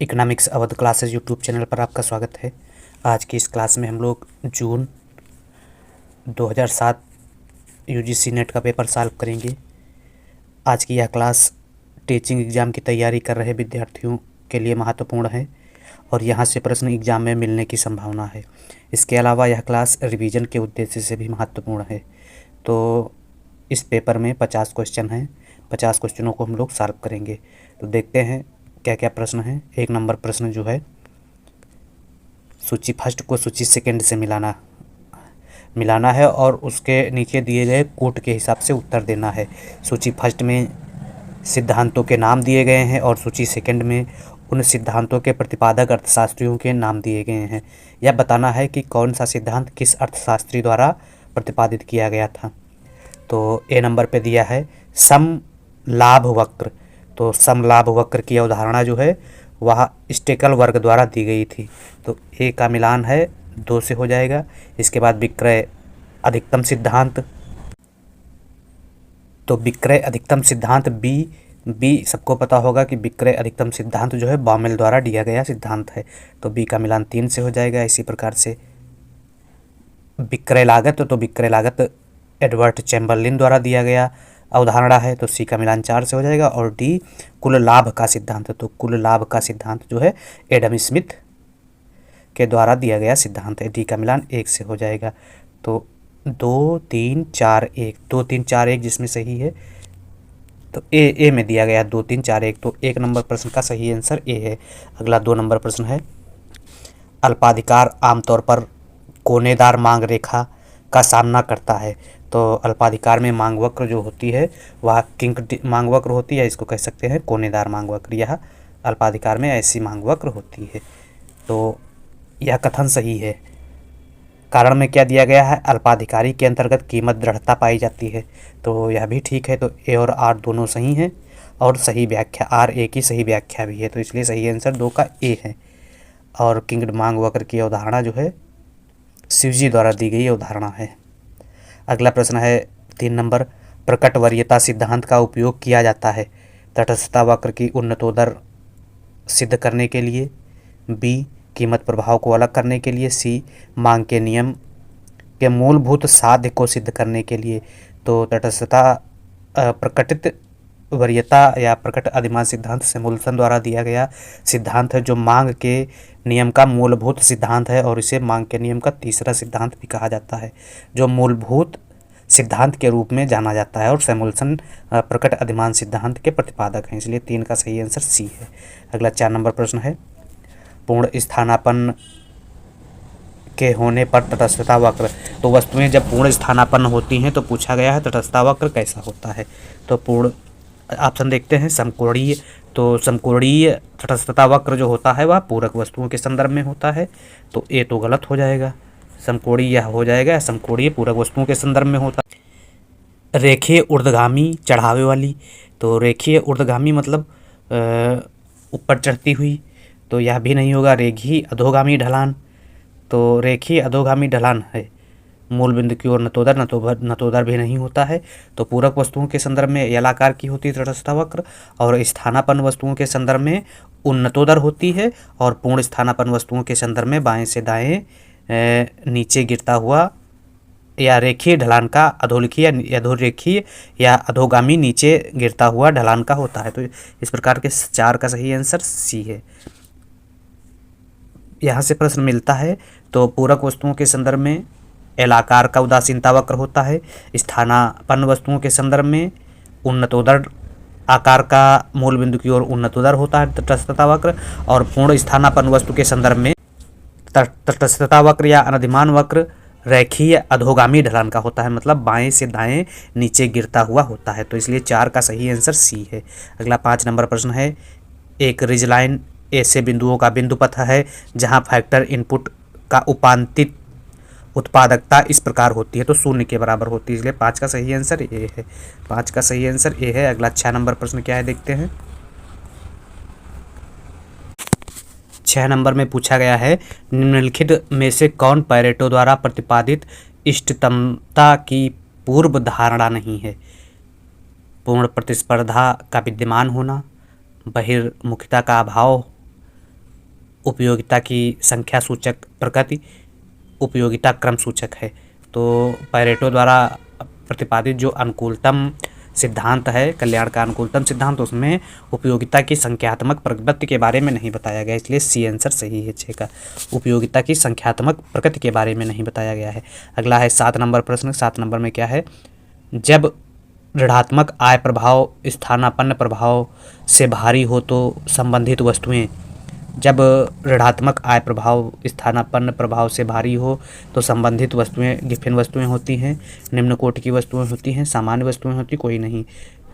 Economics Awadh classes YouTube channel पर आपका स्वागत है। आज की इस क्लास में हम लोग जून 2007 यूजीसी नेट का पेपर सॉल्व करेंगे। आज की यह क्लास टीचिंग एग्ज़ाम की तैयारी कर रहे विद्यार्थियों के लिए महत्वपूर्ण है और यहाँ से प्रश्न एग्ज़ाम में मिलने की संभावना है। इसके अलावा यह क्लास रिवीजन के उद्देश्य से भी महत्वपूर्ण है। तो इस पेपर में 50 क्वेश्चन हैं। 50 क्वेश्चनों को हम लोग सॉल्व करेंगे। तो देखते हैं क्या क्या प्रश्न है। 1 नंबर प्रश्न जो है, सूची फर्स्ट को सूची सेकंड से मिलाना है और उसके नीचे दिए गए कोट के हिसाब से उत्तर देना है। सूची फर्स्ट में सिद्धांतों के नाम दिए गए हैं और सूची सेकंड में उन सिद्धांतों के प्रतिपादक अर्थशास्त्रियों के नाम दिए गए हैं। यह बताना है कि कौन सा सिद्धांत किस अर्थशास्त्री द्वारा प्रतिपादित किया गया था। तो ए नंबर पे दिया है समलाभ वक्र। तो समलाभ वक्र की अवधारणा जो है वह स्टेकल वर्ग द्वारा दी गई थी। तो ए का मिलान है 2 से हो जाएगा। इसके बाद विक्रय अधिकतम सिद्धांत, तो विक्रय अधिकतम सिद्धांत बी सबको पता होगा कि विक्रय अधिकतम सिद्धांत जो है बॉमेल द्वारा दिया गया सिद्धांत है। तो बी का मिलान 3 से हो जाएगा। इसी प्रकार से विक्रय लागत, तो विक्रय लागत एडवर्ड चैम्बरलिन द्वारा दिया गया अवधारणा है। तो सी का मिलान 4 से हो जाएगा। और डी कुल लाभ का सिद्धांत, तो कुल लाभ का सिद्धांत जो है एडम स्मिथ के द्वारा दिया गया सिद्धांत है। डी का मिलान 1 से हो जाएगा। तो 2 3 4 1, 2 3 4 1 जिसमें सही है तो ए में दिया गया 2 3 4 1। तो 1 नंबर प्रश्न का सही आंसर ए है। अगला 2 नंबर प्रश्न है, अल्पाधिकार आमतौर पर कोनेदार मांग रेखा का सामना करता है। तो अल्पाधिकार में मांग वक्र जो होती है वह किंक मांग वक्र होती है। इसको कह सकते हैं कोनेदार मांग वक्र। यह अल्पाधिकार में ऐसी मांग वक्र होती है। तो यह कथन सही है। कारण में क्या दिया गया है, अल्पाधिकारी के अंतर्गत कीमत दृढ़ता पाई जाती है। तो यह भी ठीक है। तो ए और आर दोनों सही हैं और सही व्याख्या आर ए की सही व्याख्या भी है। तो इसलिए सही आंसर 2 का ए है। और किंग मांग वक्र की अवधारणा जो है शिवजी द्वारा दी गई अवधारणा है। अगला प्रश्न है 3 नंबर, प्रकट वरीयता सिद्धांत का उपयोग किया जाता है तटस्थता वक्र की उन्नतोदर सिद्ध करने के लिए, बी कीमत प्रभाव को अलग करने के लिए, सी मांग के नियम के मूलभूत साध्य को सिद्ध करने के लिए। तो तटस्थता प्रकटित वरीयता या प्रकट अधिमान सिद्धांत सैमुअल्सन द्वारा दिया गया सिद्धांत है जो मांग के नियम का मूलभूत सिद्धांत है और इसे मांग के नियम का तीसरा सिद्धांत भी कहा जाता है, जो मूलभूत सिद्धांत के रूप में जाना जाता है। और सैमुअल्सन प्रकट अधिमान सिद्धांत के प्रतिपादक हैं। इसलिए 3 का सही आंसर सी है। अगला 4 नंबर प्रश्न है, पूर्ण स्थानापन्न के होने पर तटस्थता वक्र। तो वस्तुएं जब पूर्ण स्थानापन्न होती हैं तो पूछा गया है तटस्थता वक्र कैसा होता है। तो पूर्ण ऑप्शन देखते हैं, समकोणीय। तो समकोणीय तटस्थता वक्र जो होता है वह पूरक वस्तुओं के संदर्भ में होता है। तो ए तो गलत हो जाएगा, समकोणीय हो जाएगा। समकोणीय पूरक वस्तुओं के संदर्भ में होता है। रेखीय ऊर्ध्वगामी चढ़ावे वाली, तो रेखीय ऊर्ध्वगामी मतलब ऊपर चढ़ती हुई, तो यह भी नहीं होगा। रेखीय अधोगामी ढलान, तो रेखीय अधोगामी ढलान है। मूल बिंदु की ओर नतोदर, नतोदर भी नहीं होता है। तो पूरक वस्तुओं के संदर्भ में एलाकार की होती है तटस्थता वक्र और स्थानापन्न वस्तुओं के संदर्भ में उन्नतोदर होती है और पूर्ण स्थानापन्न वस्तुओं के संदर्भ में बाएं से दाएं नीचे गिरता हुआ या रेखीय ढलान का अधोलिखी या अधोरेखीय या अधोगामी नीचे गिरता हुआ ढलान का होता है। तो इस प्रकार के 4 का सही आंसर सी है। यहाँ से प्रश्न मिलता है। तो पूरक वस्तुओं के संदर्भ में एलाकार का उदासीनता वक्र होता है, स्थानापन्न वस्तुओं के संदर्भ में उन्नतोदर आकार का मूल बिंदु की ओर उन्नतोदर होता है तटस्थता वक्र, और पूर्ण स्थानापन्न वस्तु के संदर्भ में तटस्थता वक्र या अनधिमान वक्र रेखीय अधोगामी ढलान का होता है, मतलब बाएं से दाएं नीचे गिरता हुआ होता है। तो इसलिए 4 का सही आंसर सी है। अगला 5 नंबर प्रश्न है, एक रिजलाइन ऐसे बिंदुओं का बिंदु पथ है जहां फैक्टर इनपुट का उपांतित उत्पादकता इस प्रकार होती है, तो 0 के बराबर होती है। इसलिए 5 का सही आंसर ए है। 5 का सही आंसर ए है। अगला 6 नंबर प्रश्न क्या है देखते हैं। 6 नंबर में पूछा गया है, निम्नलिखित में से कौन पैरेटो द्वारा प्रतिपादित इष्टतमता की पूर्व धारणा नहीं है। पूर्ण प्रतिस्पर्धा का विद्यमान होना, बहिर्मुखता का अभाव, उपयोगिता की संख्या सूचक प्रकृति उपयोगिता क्रम सूचक है। तो पैरेटो द्वारा प्रतिपादित जो अनुकूलतम सिद्धांत है, कल्याण का अनुकूलतम सिद्धांत, उसमें उपयोगिता की संख्यात्मक प्रकृति के बारे में नहीं बताया गया, इसलिए सी आंसर सही है 6 का। उपयोगिता की संख्यात्मक प्रकृति के बारे में नहीं बताया गया है। अगला है 7 नंबर प्रश्न। 7 नंबर में क्या है, जब ऋणात्मक आय प्रभाव स्थानापन्न प्रभाव से भारी हो तो संबंधित वस्तुएं, जब ऋणात्मक आय प्रभाव स्थानापन्न प्रभाव से भारी हो तो संबंधित वस्तुएं गिफिन वस्तुएं होती हैं, निम्न कोटि की वस्तुएं होती हैं, सामान्य वस्तुएं होती कोई नहीं।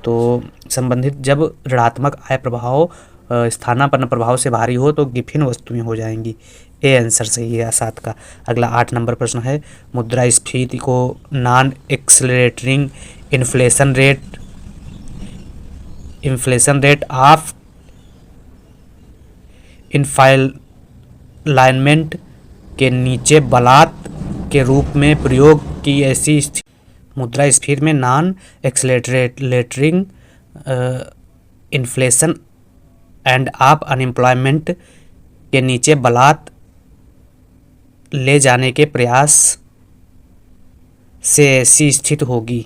तो संबंधित जब ऋणात्मक आय प्रभाव स्थानापन्न प्रभाव से भारी हो तो गिफिन वस्तुएं हो जाएंगी। ए आंसर सही है 7 का। अगला 8 नंबर प्रश्न है, मुद्रास्फीति को non accelerating inflation rate of इनफाइलाइनमेंट के नीचे बलात् के रूप में प्रयोग की ऐसी मुद्रास्फीति में non accelerating inflation end of unemployment के नीचे बलात् ले जाने के प्रयास से ऐसी स्थिति होगी।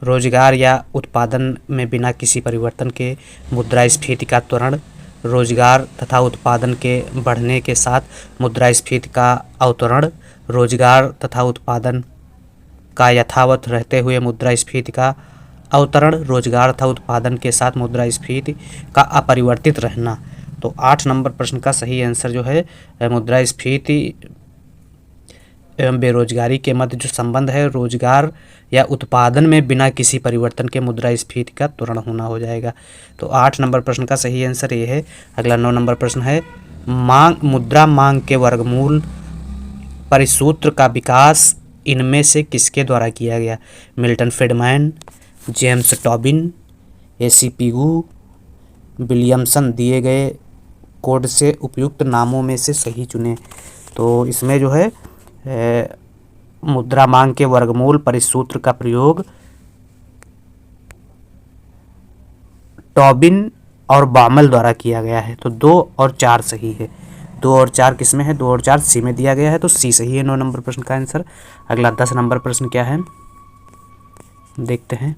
रोजगार या उत्पादन में बिना किसी परिवर्तन के मुद्रास्फीति का त्वरण, रोजगार तथा उत्पादन के बढ़ने के साथ मुद्रास्फीति का अवतरण, रोजगार तथा उत्पादन का यथावत रहते हुए मुद्रास्फीति का अवतरण, रोजगार तथा उत्पादन के साथ मुद्रास्फीति का अपरिवर्तित रहना। तो 8 नंबर प्रश्न का सही आंसर जो है मुद्रास्फीति एवं बेरोजगारी के मध्य जो संबंध है, रोजगार या उत्पादन में बिना किसी परिवर्तन के मुद्रास्फीति का त्वरण होना हो जाएगा। तो 8 नंबर प्रश्न का सही आंसर ये है। अगला 9 नंबर प्रश्न है, मुद्रा मांग के वर्गमूल परिसूत्र का विकास इनमें से किसके द्वारा किया गया? Milton Friedman, James Tobin, AC Pigou, Williamson. दिए गए कोड से उपयुक्त नामों में से सही चुने। तो इसमें जो है मुद्रा मांग के वर्गमूल परिसूत्र का प्रयोग टॉबिन और बामल द्वारा किया गया है। तो 2 और 4 सही है। 2 और 4 किस में है? 2 और 4 सी में दिया गया है, तो सी सही है 9 नंबर प्रश्न का आंसर। अगला 10 नंबर प्रश्न क्या है देखते हैं।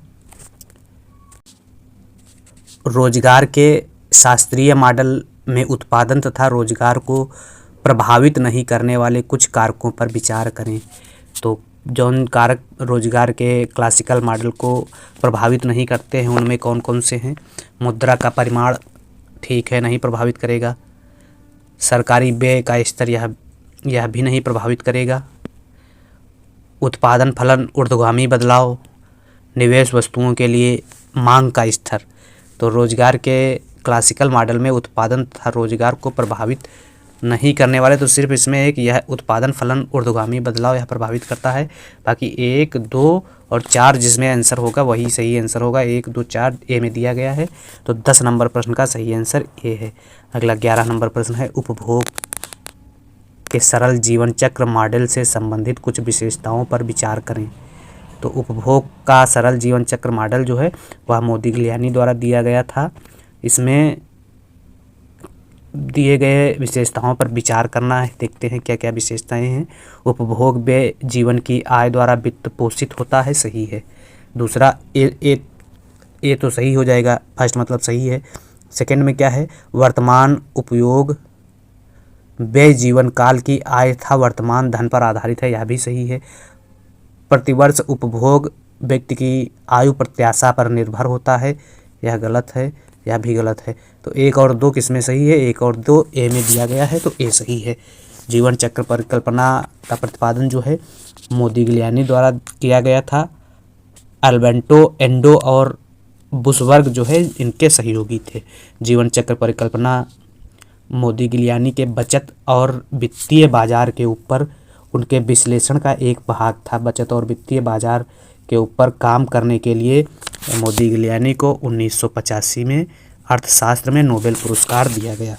रोजगार के शास्त्रीय मॉडल में उत्पादन तथा रोजगार को प्रभावित नहीं करने वाले कुछ कारकों पर विचार करें। तो जौन कारक रोजगार के क्लासिकल मॉडल को प्रभावित नहीं करते हैं उनमें कौन कौन से हैं? मुद्रा का परिमाण ठीक है, नहीं प्रभावित करेगा। सरकारी व्यय का स्तर यह भी नहीं प्रभावित करेगा। उत्पादन फलन ऊर्ध्वगामी बदलाव, निवेश वस्तुओं के लिए मांग का स्तर। तो रोजगार के क्लासिकल मॉडल में उत्पादन तथा रोजगार को प्रभावित नहीं करने वाले तो सिर्फ इसमें एक यह उत्पादन फलन ऊर्ध्वगामी बदलाव यह प्रभावित करता है। बाकी 1, 2 और 4 जिसमें आंसर होगा वही सही आंसर होगा। 1, 2, 4 ए में दिया गया है। तो 10 नंबर प्रश्न का सही आंसर ए है। अगला 11 नंबर प्रश्न है, उपभोग के सरल जीवन चक्र मॉडल से संबंधित कुछ विशेषताओं पर विचार करें। तो उपभोग का सरल जीवन चक्र मॉडल जो है वह मोदिग्लियानी द्वारा दिया गया था। इसमें दिए गए विशेषताओं पर विचार करना है। देखते हैं क्या क्या विशेषताएं हैं। उपभोग व्यय जीवन की आय द्वारा वित्त पोषित होता है, सही है। दूसरा ए तो सही हो जाएगा, फर्स्ट मतलब सही है। सेकंड में क्या है, वर्तमान उपयोग व्यय जीवन काल की आय तथा वर्तमान धन पर आधारित है, यह भी सही है। प्रतिवर्ष उपभोग व्यक्ति की आयु प्रत्याशा पर निर्भर होता है, यह गलत है, यह भी गलत है। तो 1 और 2 किसमें सही है? 1 और 2 ए में दिया गया है, तो ए सही है। जीवन चक्र परिकल्पना का प्रतिपादन जो है मोदिग्लियानी द्वारा किया गया था। अल्बर्टो एंडो और बुशबर्ग जो है इनके सहयोगी थे। जीवन चक्र परिकल्पना मोदिग्लियानी के बचत और वित्तीय बाजार के ऊपर उनके विश्लेषण का एक भाग था। बचत और वित्तीय बाजार के ऊपर काम करने के लिए मोदिग्लियानी को 1985 में अर्थशास्त्र में नोबेल पुरस्कार दिया गया।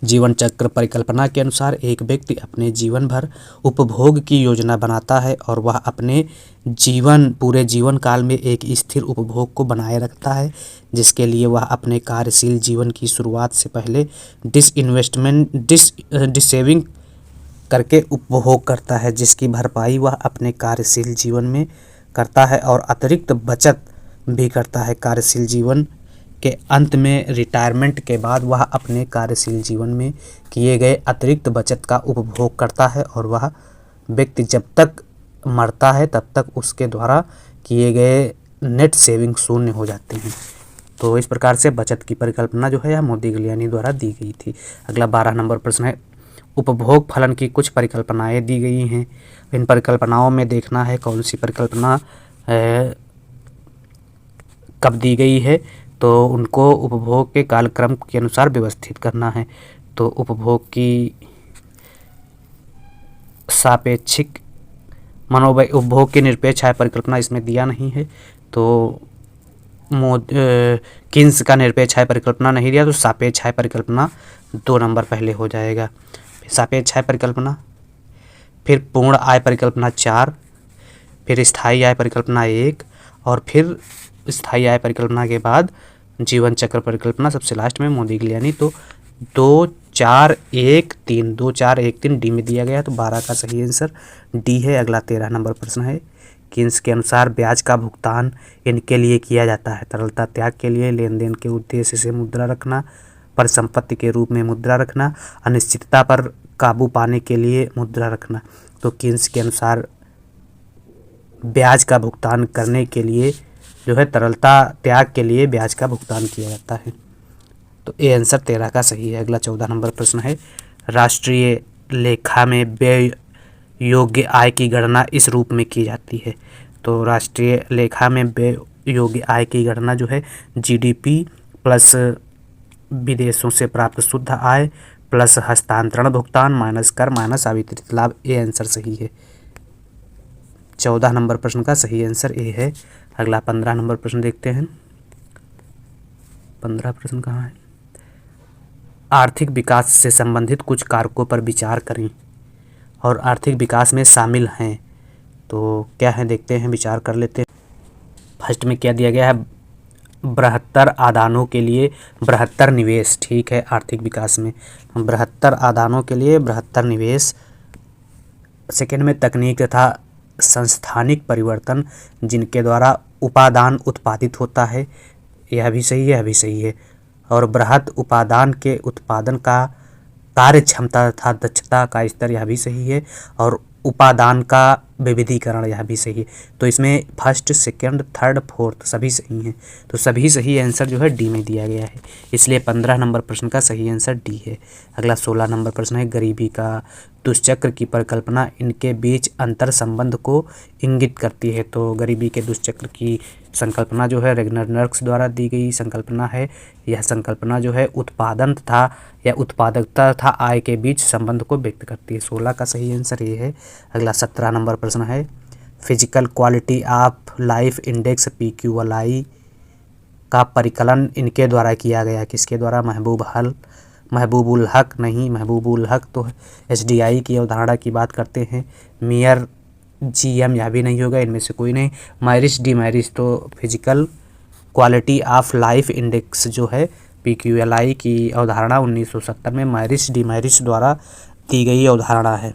जीवन चक्र परिकल्पना के अनुसार एक व्यक्ति अपने जीवन भर उपभोग की योजना बनाता है और वह अपने पूरे जीवन काल में एक स्थिर उपभोग को बनाए रखता है, जिसके लिए वह अपने कार्यशील जीवन की शुरुआत से पहले डिसेविंग करके उपभोग करता है, जिसकी भरपाई वह अपने कार्यशील जीवन में करता है और अतिरिक्त बचत भी करता है। कार्यशील जीवन के अंत में रिटायरमेंट के बाद वह अपने कार्यशील जीवन में किए गए अतिरिक्त बचत का उपभोग करता है और वह व्यक्ति जब तक मरता है तब तक उसके द्वारा किए गए नेट सेविंग शून्य हो जाते हैं। तो इस प्रकार से बचत की परिकल्पना जो है यह मोदिग्लियानी द्वारा दी गई थी। अगला 12 नंबर प्रश्न है, उपभोग फलन की कुछ परिकल्पनाएं दी गई हैं। इन परिकल्पनाओं में देखना है कौन सी परिकल्पना कब दी गई है, तो उनको उपभोग के कालक्रम के अनुसार व्यवस्थित करना है। तो उपभोग की सापेक्षिक उपभोग की निरपेक्ष आय परिकल्पना इसमें दिया नहीं है, तो किन्स का निरपेक्ष आय परिकल्पना नहीं दिया, तो सापेक्ष आय परिकल्पना 2 नंबर पहले हो जाएगा। सापेक्ष आय परिकल्पना, फिर पूर्ण आय परिकल्पना 4, फिर स्थायी आय परिकल्पना 1 और फिर स्थायी आय परिकल्पना के बाद जीवन चक्र परिकल्पना सबसे लास्ट में मोदिग्लियानी। तो 2 4 1 3 2 4 1 3 डी में दिया गया है, तो 12 का सही आंसर डी है। अगला 13 नंबर प्रश्न है, किन्स के अनुसार ब्याज का भुगतान इनके लिए किया जाता है? तरलता त्याग के लिए, लेन देन के उद्देश्य से मुद्रा रखना, परिसंपत्ति के रूप में मुद्रा रखना, अनिश्चितता पर काबू पाने के लिए मुद्रा रखना। तो किन्स के अनुसार ब्याज का भुगतान करने के लिए जो है तरलता त्याग के लिए ब्याज का भुगतान किया जाता है। तो ए आंसर 13 का सही है। अगला 14 नंबर प्रश्न है, राष्ट्रीय लेखा में व्यय योग्य आय की गणना इस रूप में की जाती है। तो राष्ट्रीय लेखा में व्यय योग्य आय की गणना जो है जीडीपी प्लस विदेशों से प्राप्त शुद्ध आय प्लस हस्तांतरण भुगतान माइनस कर माइनस अवितरित लाभ। ए आंसर सही है। 14 नंबर प्रश्न का सही आंसर ए है। अगला 15 नंबर प्रश्न देखते हैं। 15 प्रश्न कहाँ है? आर्थिक विकास से संबंधित कुछ कारकों पर विचार करें और आर्थिक विकास में शामिल हैं। तो क्या है देखते हैं, विचार कर लेते हैं। फर्स्ट में क्या दिया गया है? बृहत्तर आदानों के लिए बृहत्तर निवेश। ठीक है, आर्थिक विकास में बृहत्तर आदानों के लिए बृहत्तर निवेश। सेकेंड में तकनीक तथा संस्थानिक परिवर्तन जिनके द्वारा उपादान उत्पादित होता है। यह भी सही है, यह भी सही है। और बृहत उपादान के उत्पादन का कार्य क्षमता तथा दक्षता का स्तर, यह भी सही है। और उपादान का विविधीकरण, यह भी सही है। तो इसमें फर्स्ट सेकंड थर्ड फोर्थ सभी सही हैं। तो सभी सही आंसर जो है डी में दिया गया है, इसलिए 15 नंबर प्रश्न का सही आंसर डी है। अगला 16 नंबर प्रश्न है, गरीबी का दुष्चक्र की परिकल्पना इनके बीच अंतर संबंध को इंगित करती है। तो गरीबी के दुष्चक्र की संकल्पना जो है रेगनर द्वारा दी गई संकल्पना है। यह संकल्पना जो है उत्पादन तथा या उत्पादकता तथा आय के बीच संबंध को व्यक्त करती है। 16 का सही आंसर ये है। अगला 17 नंबर प्रश्न है, physical quality of life index PQLI का परिकलन इनके द्वारा किया गया। किसके द्वारा? महबूबुल हक नहीं, महबूबुल हक तो SDI की अवधारणा की बात करते हैं। मेयर GM यह भी नहीं होगा, इनमें से कोई नहीं। मैरिस डी मैरिस तो physical quality of life index जो है PQLI की अवधारणा 1970 में मैरिस डी मैरिस द्वारा दी गई अवधारणा है।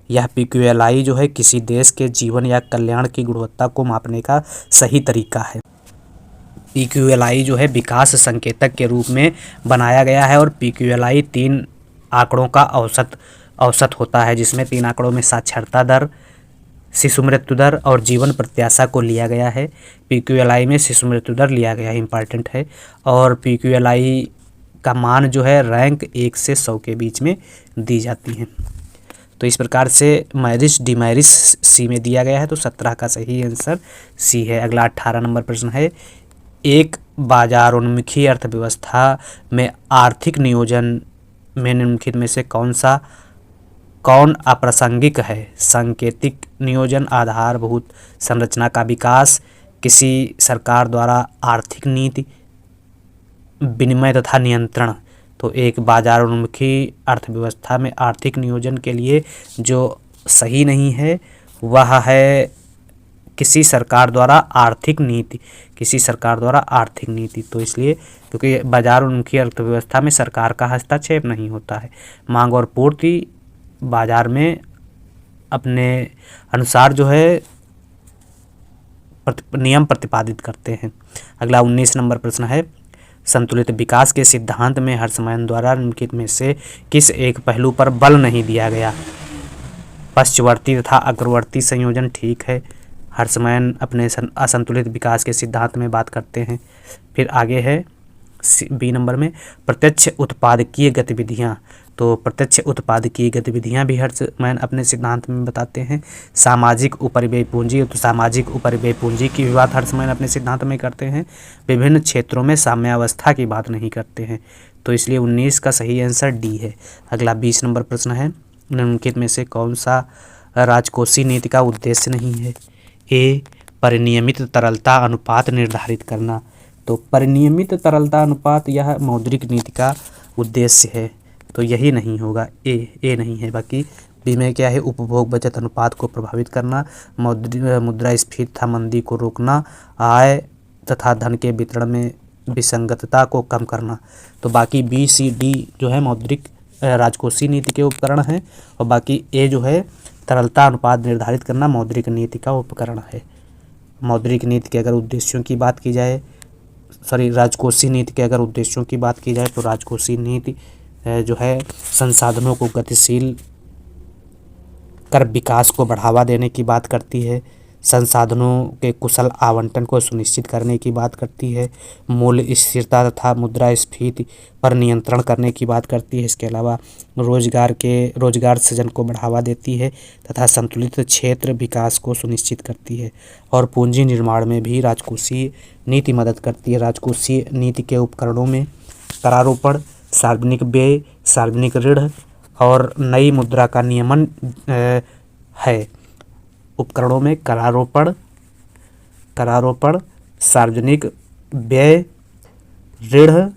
यह PQLI जो है किसी देश के जीवन या कल्याण की गुणवत्ता को मापने का सही तरीका है। PQLI जो है विकास संकेतक के रूप में बनाया गया है और PQLI 3 आंकड़ों का औसत होता है, जिसमें 3 आंकड़ों में साक्षरता दर, शिशु मृत्यु दर और जीवन प्रत्याशा को लिया गया है। PQLI में शिशु मृत्यु दर लिया गया है, इम्पॉर्टेंट है। और PQLI का मान जो है रैंक 1 से 100 के बीच में दी जाती है। तो इस प्रकार से मैरिस डी मैरिस सी में दिया गया है, तो 17 का सही आंसर सी है। अगला 18 नंबर प्रश्न है, एक बाजारोन्मुखी अर्थव्यवस्था में आर्थिक नियोजन में निम्नलिखित में से कौन अप्रासंगिक है? सांकेतिक नियोजन, आधारभूत संरचना का विकास, किसी सरकार द्वारा आर्थिक नीति, विनिमय तथा नियंत्रण। तो एक बाजारोन्मुखी अर्थव्यवस्था में आर्थिक नियोजन के लिए जो सही नहीं है वह है किसी सरकार द्वारा आर्थिक नीति, किसी सरकार द्वारा आर्थिक नीति। तो इसलिए क्योंकि बाजारोन्मुखी अर्थव्यवस्था में सरकार का हस्तक्षेप नहीं होता है, मांग और पूर्ति बाजार में अपने अनुसार जो है नियम प्रतिपादित करते हैं। अगला 19 नंबर प्रश्न है, संतुलित विकास के सिद्धांत में हर्षमैन द्वारा निम्नलिखित में से किस एक पहलू पर बल नहीं दिया गया? पश्चवर्ती तथा अग्रवर्ती संयोजन ठीक है। हर्षमैन अपने असंतुलित विकास के सिद्धांत में बात करते हैं। फिर आगे है बी नंबर में प्रत्यक्ष उत्पादकीय गतिविधियाँ, तो प्रत्यक्ष उत्पादकीय गतिविधियाँ भी हर्षमैन अपने सिद्धांत में बताते हैं। सामाजिक उपरिव्यय पूंजी, तो सामाजिक उपरिव्यय पूंजी की भी बात हर्षमैन अपने सिद्धांत में करते हैं। विभिन्न क्षेत्रों में साम्यावस्था की बात नहीं करते हैं, तो इसलिए 19 का सही आंसर डी है। अगला 20 नंबर प्रश्न है, निम्नलिखित में से कौन सा राजकोषीय नीति का उद्देश्य नहीं है? ए परिनियमित तरलता अनुपात निर्धारित करना, तो परिनियमित तरलता अनुपात यह मौद्रिक नीति का उद्देश्य है, तो यही नहीं होगा, ए नहीं है। बाकी बी में क्या है, उपभोग बचत अनुपात को प्रभावित करना, मुद्रास्फीति तथा मंदी को रोकना, आय तथा धन के वितरण में विसंगतता को कम करना। तो बाकी बी सी डी जो है मौद्रिक राजकोषीय नीति के उपकरण हैं, और बाकी ए जो है तरलता अनुपात निर्धारित करना मौद्रिक नीति का उपकरण है। मौद्रिक नीति के अगर उद्देश्यों की बात की जाए, राजकोषीय नीति के अगर उद्देश्यों की बात की जाए तो राजकोषीय नीति जो है संसाधनों को गतिशील कर विकास को बढ़ावा देने की बात करती है, संसाधनों के कुशल आवंटन को सुनिश्चित करने की बात करती है, मूल्य स्थिरता तथा मुद्रास्फीति पर नियंत्रण करने की बात करती है। इसके अलावा रोजगार सृजन को बढ़ावा देती है तथा संतुलित क्षेत्र विकास को सुनिश्चित करती है, और पूंजी निर्माण में भी राजकोषीय नीति मदद करती है। राजकोषीय नीति के उपकरणों में करारोपण, सार्वजनिक व्यय, सार्वजनिक ऋण और नई मुद्रा का नियमन है। उपकरणों में करारोपण, सार्वजनिक व्यय, ऋण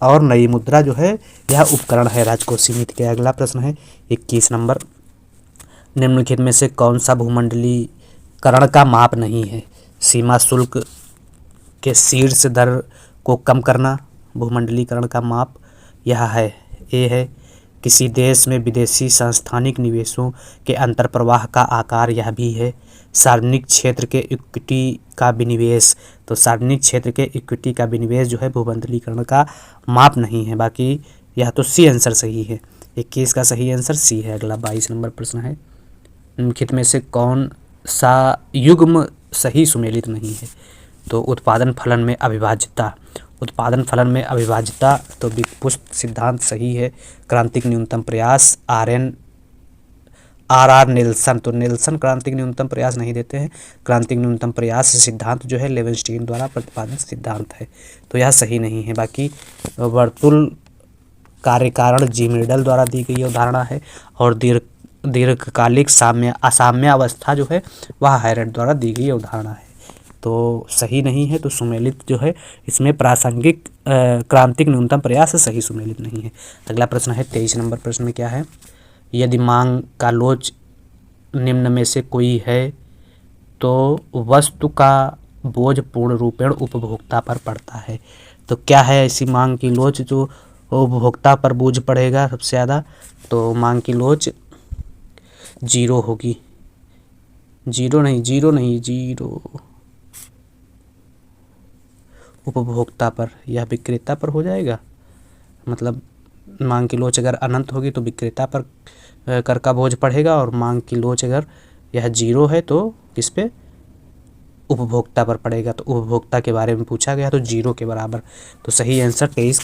और नई मुद्रा जो है यह उपकरण है राजकोषीय नीति के। अगला प्रश्न है 21 नंबर, निम्नलिखित में से कौन सा भूमंडलीकरण का माप नहीं है? सीमा शुल्क के शीर्ष दर को कम करना भूमंडलीकरण का माप यह है। ए है किसी देश में विदेशी संस्थानिक निवेशों के अंतर्प्रवाह का आकार, यह भी है। सार्वजनिक क्षेत्र के इक्विटी का विनिवेश, तो सार्वजनिक क्षेत्र के इक्विटी का विनिवेश जो है भूमंडलीकरण का माप नहीं है। बाकी यह तो सी आंसर सही है, 21 का सही आंसर सी है। अगला 22 नंबर प्रश्न है, निम्नलिखित में से कौन सा युग्म सही सुमेलित नहीं है? तो उत्पादन फलन में अविभाज्यता, तो विपुष्ट सिद्धांत सही है। क्रांतिक न्यूनतम प्रयास, आर नेल्सन, तो नेल्सन क्रांतिक न्यूनतम प्रयास नहीं देते हैं। क्रांतिक न्यूनतम प्रयास सिद्धांत जो है लेवेंस्टीन द्वारा प्रतिपादित सिद्धांत है, तो यह सही नहीं है। बाकी वर्तुल कार्यकारण जी मिडल द्वारा दी गई अवधारणा है, और दीर्घकालिक असाम्यावस्था जो है वह हैरट द्वारा दी गई अवधारणा है, तो सही नहीं है। तो सुमेलित जो है इसमें प्रासंगिक क्रांतिक न्यूनतम प्रयास सही सुमेलित नहीं है। अगला प्रश्न है 23 नंबर प्रश्न में क्या है, यदि मांग का लोच निम्न में से कोई है तो वस्तु का बोझ पूर्ण रूपेण उपभोक्ता पर पड़ता है। तो क्या है ऐसी मांग की लोच जो उपभोक्ता पर बोझ पड़ेगा सबसे ज़्यादा? तो मांग की लोच जीरो होगी, जीरो उपभोक्ता पर, यह विक्रेता पर हो जाएगा। मतलब मांग की लोच अगर अनंत होगी तो विक्रेता पर कर का बोझ पड़ेगा, और मांग की लोच अगर यह जीरो है तो किस पे? उपभोक्ता पर पड़ेगा। तो उपभोक्ता के बारे में पूछा गया तो जीरो के बराबर, तो सही आंसर 23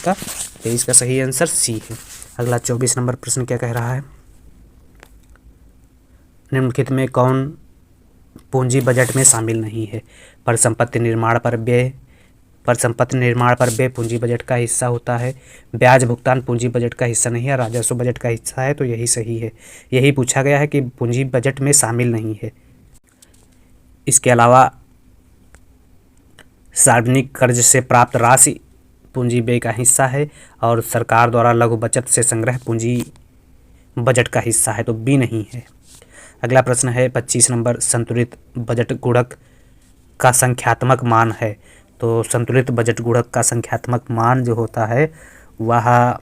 का सही आंसर सी है। अगला 24 नंबर प्रश्न क्या कह रहा है, निम्नलिखित में कौन पूंजी बजट में शामिल नहीं है? परिसंपत्ति निर्माण पर व्यय पूंजी बजट का हिस्सा होता है। ब्याज भुगतान पूंजी बजट का हिस्सा नहीं है, राजस्व बजट का हिस्सा है, तो यही सही है। यही पूछा गया है कि पूंजी बजट में शामिल नहीं है। इसके अलावा सार्वजनिक कर्ज से प्राप्त राशि पूंजी व्यय का हिस्सा है और सरकार द्वारा लघु बचत से संग्रह पूंजी बजट का हिस्सा है, तो बी नहीं है। अगला प्रश्न है 25 नंबर, संतुलित बजट गुणक का संख्यात्मक मान है। तो संतुलित बजट गुणक का संख्यात्मक मान जो होता है वह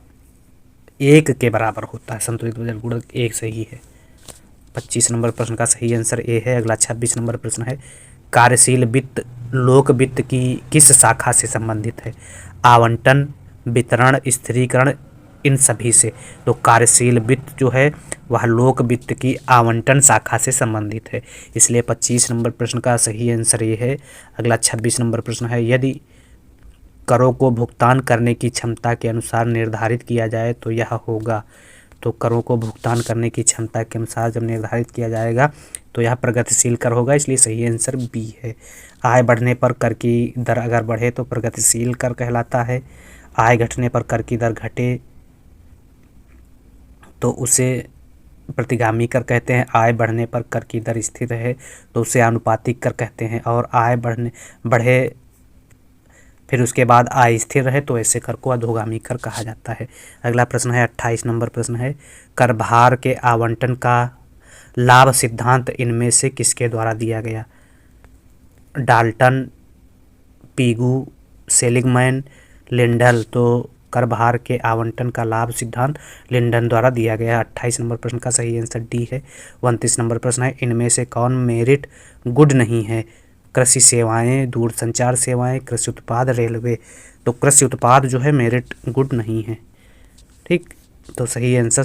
1 के बराबर होता है। संतुलित बजट गुणक 1 सही है। 25 नंबर प्रश्न का सही आंसर ए है। अगला 26 नंबर प्रश्न है, कार्यशील वित्त लोक वित्त की किस शाखा से संबंधित है? आवंटन, वितरण, स्थिरीकरण, इन सभी से। तो कार्यशील वित्त जो है वह लोक वित्त की आवंटन शाखा से संबंधित है, इसलिए 25 नंबर प्रश्न का सही आंसर ये है। अगला 26 नंबर प्रश्न है, यदि करों को भुगतान करने की क्षमता के अनुसार निर्धारित किया जाए तो यह होगा। तो करों को भुगतान करने की क्षमता के अनुसार जब निर्धारित किया जाएगा तो यह प्रगतिशील कर होगा, इसलिए सही आंसर बी है। आय बढ़ने पर कर की दर अगर बढ़े तो प्रगतिशील कर कहलाता है। आय घटने पर कर की दर घटे तो उसे प्रतिगामी कर कहते हैं। आय बढ़ने पर कर की दर स्थिर रहे तो उसे आनुपातिक कर कहते हैं। और आय बढ़े फिर उसके बाद आय स्थिर रहे तो ऐसे कर को अधोगामी कर कहा जाता है। अगला प्रश्न है 28 नंबर प्रश्न है, कर भार के आवंटन का लाभ सिद्धांत इनमें से किसके द्वारा दिया गया? Dalton, Pigou, Seligman, Lindell. तो कर भार के आवंटन का लाभ सिद्धांत लिंडन द्वारा दिया गया। 28 नंबर प्रश्न का सही आंसर डी है। 29 नंबर प्रश्न है, इनमें से कौन मेरिट गुड नहीं है? कृषि सेवाएं, दूरसंचार सेवाएं, कृषि उत्पाद, रेलवे। तो कृषि उत्पाद जो है मेरिट गुड नहीं है। ठीक, तो सही आंसर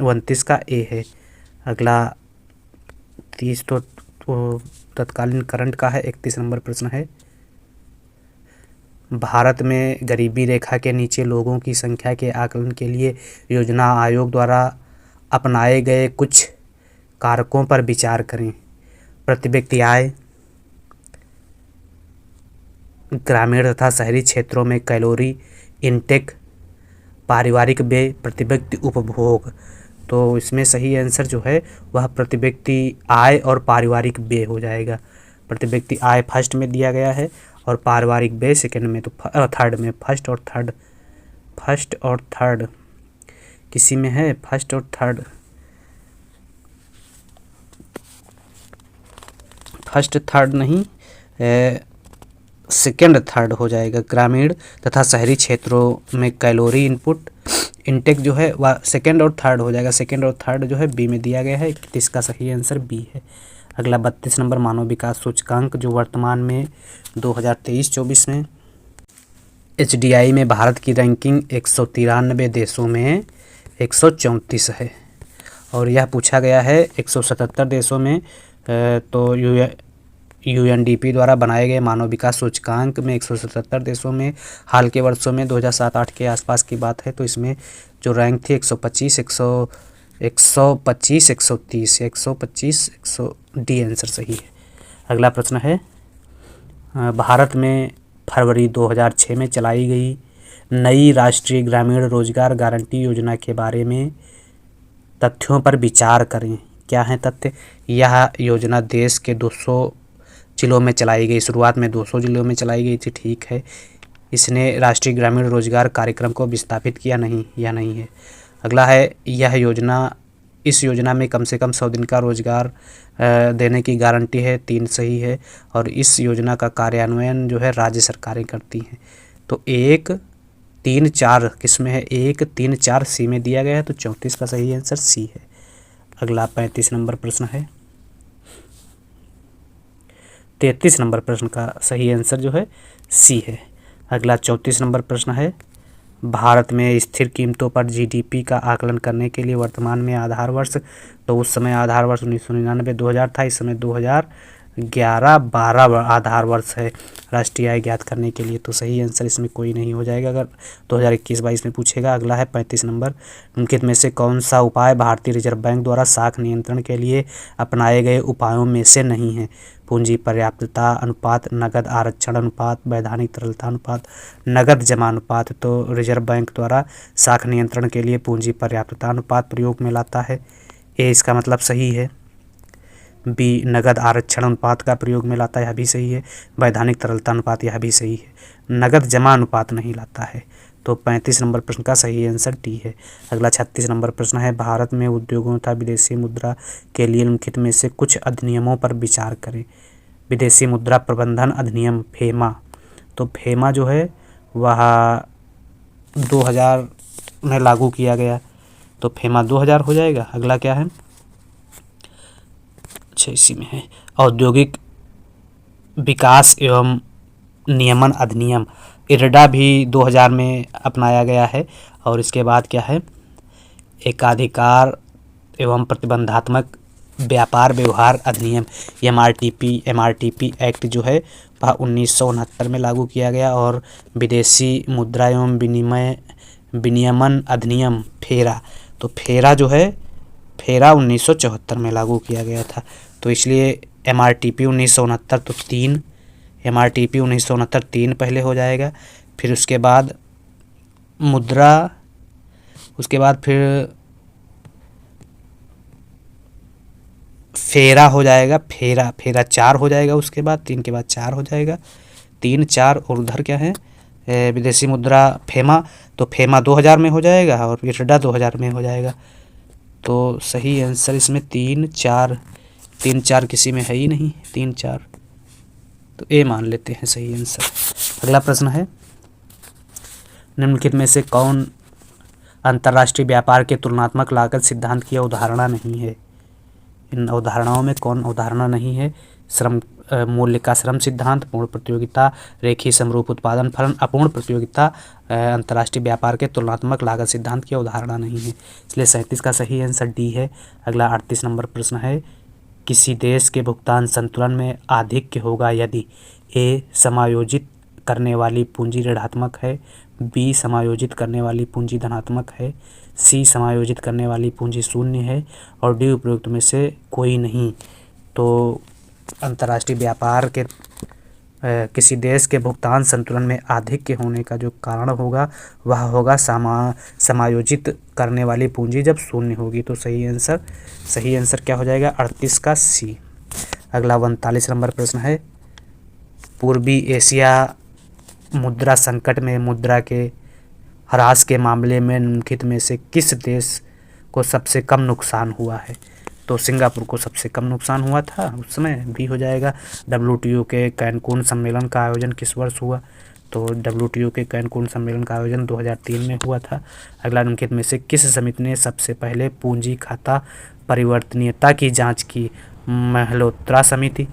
29 का ए है। अगला 30 तो तत्कालीन करंट का है। 31 नंबर प्रश्न है, भारत में गरीबी रेखा के नीचे लोगों की संख्या के आकलन के लिए योजना आयोग द्वारा अपनाए गए कुछ कारकों पर विचार करें। प्रति व्यक्ति आय, ग्रामीण तथा शहरी क्षेत्रों में कैलोरी इनटेक, पारिवारिक व्यय, प्रति व्यक्ति उपभोग। तो इसमें सही आंसर जो है वह प्रति व्यक्ति आय और पारिवारिक व्यय हो जाएगा। प्रति व्यक्ति आय फर्स्ट में दिया गया है और पारिवारिक व्यय सेकंड में, तो थर्ड में। फर्स्ट और थर्ड किसी में है? फर्स्ट और थर्ड, फर्स्ट थर्ड नहीं, सेकंड थर्ड हो जाएगा। ग्रामीण तथा शहरी क्षेत्रों में कैलोरी इनपुट इनटेक जो है वह सेकंड और थर्ड हो जाएगा। सेकंड और थर्ड जो है बी में दिया गया है, तो इसका सही आंसर बी है। अगला 32 नंबर, मानव विकास सूचकांक जो वर्तमान में 2023-24 में HDI में भारत की रैंकिंग 193 देशों में 134 है और यह पूछा गया है 177 देशों में। तो UNDP द्वारा बनाए गए मानव विकास सूचकांक में 177 देशों में हाल के वर्षों में 2007-8 के आसपास की बात है। तो इसमें जो रैंक थी 125, 130, 100 डी आंसर सही है। अगला प्रश्न है, भारत में फरवरी 2006 में चलाई गई नई राष्ट्रीय ग्रामीण रोजगार गारंटी योजना के बारे में तथ्यों पर विचार करें। क्या है तथ्य? यह योजना देश के 200 जिलों में चलाई गई। शुरुआत में 200 जिलों में चलाई गई थी, ठीक है। इसने राष्ट्रीय ग्रामीण रोजगार कार्यक्रम को विस्थापित किया नहीं, या नहीं है। अगला है, इस योजना में कम से कम 100 दिन का रोजगार देने की गारंटी है, 3 सही है। और इस योजना का कार्यान्वयन जो है राज्य सरकारें करती हैं। तो 1, 3, 4 किसमें है? 1, 3, 4 सी में दिया गया है, तो 34 का सही आंसर सी है। अगला 35 नंबर प्रश्न है, 33 नंबर प्रश्न का सही आंसर जो है सी है। अगला 34 नंबर प्रश्न है, भारत में स्थिर कीमतों पर GDP का आकलन करने के लिए वर्तमान में आधार वर्ष, तो उस समय आधार वर्ष 1999-2000 था। इस समय 2011-12 आधार वर्ष है राष्ट्रीय आय ज्ञात करने के लिए। तो सही आंसर इसमें कोई नहीं हो जाएगा अगर 2021-22 में पूछेगा। अगला है 35 नंबर, निम्नलिखित में से कौन सा उपाय भारतीय रिजर्व बैंक द्वारा साख नियंत्रण के लिए अपनाए गए उपायों में से नहीं है? पूंजी पर्याप्तता अनुपात, नगद आरक्षण अनुपात, वैधानिक तरलता अनुपात, नगद जमा अनुपात। तो रिजर्व बैंक द्वारा साख नियंत्रण के लिए पूंजी पर्याप्तता अनुपात प्रयोग में लाता है। ए इसका मतलब सही है। बी नगद आरक्षण अनुपात का प्रयोग में लाता है, यह भी सही है। वैधानिक तरलता अनुपात, यह भी सही है। नगद जमा अनुपात नहीं लाता है। तो 35 नंबर प्रश्न का सही आंसर डी है। अगला 36 नंबर प्रश्न है, भारत में उद्योगों तथा विदेशी मुद्रा के लिए निम्नलिखित में से कुछ अधिनियमों पर विचार करें। विदेशी मुद्रा प्रबंधन अधिनियम फेमा, तो फेमा जो है वह 2000 में लागू किया गया, तो फेमा 2000 हो जाएगा। अगला क्या है, अच्छा इसी में है, औद्योगिक विकास एवं नियमन अधिनियम इरडा भी 2000 में अपनाया गया है। और इसके बाद क्या है, एकाधिकार एवं प्रतिबंधात्मक व्यापार व्यवहार अधिनियम एमआरटीपी एक्ट जो है वह 1969 में लागू किया गया। और विदेशी मुद्रा एवं विनियमन अधिनियम फेरा, तो फेरा जो है फेरा 1974 में लागू किया गया था। तो इसलिए एमआरटीपी 1969 तो 3, एमआरटीपी 1969 3 पहले हो जाएगा। फिर उसके बाद मुद्रा, उसके बाद फिर फेरा हो जाएगा, फेरा 4 हो जाएगा। उसके बाद 3 के बाद 4 हो जाएगा, 3 4 और उधर क्या है विदेशी मुद्रा फेमा, तो फेमा 2000 में हो जाएगा और इरडा 2000 में हो जाएगा। तो सही आंसर इसमें 3 4 किसी में है ही नहीं, 3 4, तो ए मान लेते हैं सही आंसर। अगला प्रश्न है, निम्नलिखित में से कौन अंतर्राष्ट्रीय व्यापार के तुलनात्मक लागत सिद्धांत की अवधारणा नहीं है। इन अवधारणाओं में कौन अवधारणा नहीं है। श्रम मूल्य का श्रम सिद्धांत, पूर्ण प्रतियोगिता, रेखीय समरूप उत्पादन फलन, अपूर्ण प्रतियोगिता, अंतर्राष्ट्रीय व्यापार के तुलनात्मक लागत सिद्धांत की अवधारणा नहीं है। इसलिए 37 का सही आंसर डी है। अगला 38 नंबर प्रश्न है, किसी देश के भुगतान संतुलन में आधिक्य होगा यदि ए समायोजित करने वाली पूंजी ऋणात्मक है, बी समायोजित करने वाली पूंजी धनात्मक है, सी समायोजित करने वाली पूंजी शून्य है और डी उपरोक्त में से कोई नहीं। तो अंतर्राष्ट्रीय व्यापार के किसी देश के भुगतान संतुलन में आधिक्य होने का जो कारण होगा वह होगा समायोजित करने वाली पूंजी जब शून्य होगी। तो सही आंसर क्या हो जाएगा, 38 का सी। अगला 39 नंबर प्रश्न है, पूर्वी एशिया मुद्रा संकट में मुद्रा के ह्रास के मामले में निम्नलिखित में से किस देश को सबसे कम नुकसान हुआ है। तो सिंगापुर को सबसे कम नुकसान हुआ था उस समय, भी हो जाएगा। WTO के कैनकून सम्मेलन का आयोजन किस वर्ष हुआ, तो WTO के कैनकून सम्मेलन का आयोजन 2003 में हुआ था। अगला निम्नलिखित में से किस समिति ने सबसे पहले पूंजी खाता परिवर्तनीयता की जांच की। मल्होत्रा समिति,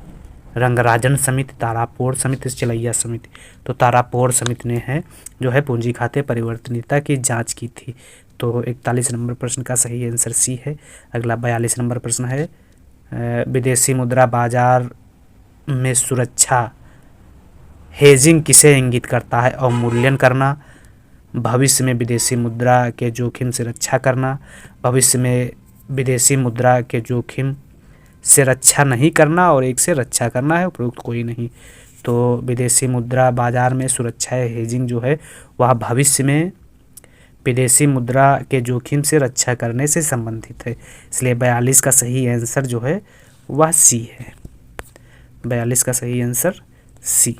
रंगराजन समिति, तारापोर समिति, चिलैया समिति। तो तारापोर समिति ने है जो है पूंजी खाते परिवर्तनीयता की जांच की थी। तो 41 नंबर प्रश्न का सही आंसर सी है। अगला 42 नंबर प्रश्न है, विदेशी मुद्रा बाजार में सुरक्षा हेजिंग किसे इंगित करता है। अवमूल्यन करना, भविष्य में विदेशी मुद्रा के जोखिम से रक्षा करना, भविष्य में विदेशी मुद्रा के जोखिम से रक्षा नहीं करना और एक से रक्षा करना है, उपरोक्त कोई नहीं। तो विदेशी मुद्रा बाजार में सुरक्षा हेजिंग जो है वह भविष्य में विदेशी मुद्रा के जोखिम से रक्षा करने से संबंधित है। इसलिए 42 का सही आंसर जो है वह सी है। 42 का सही आंसर सी।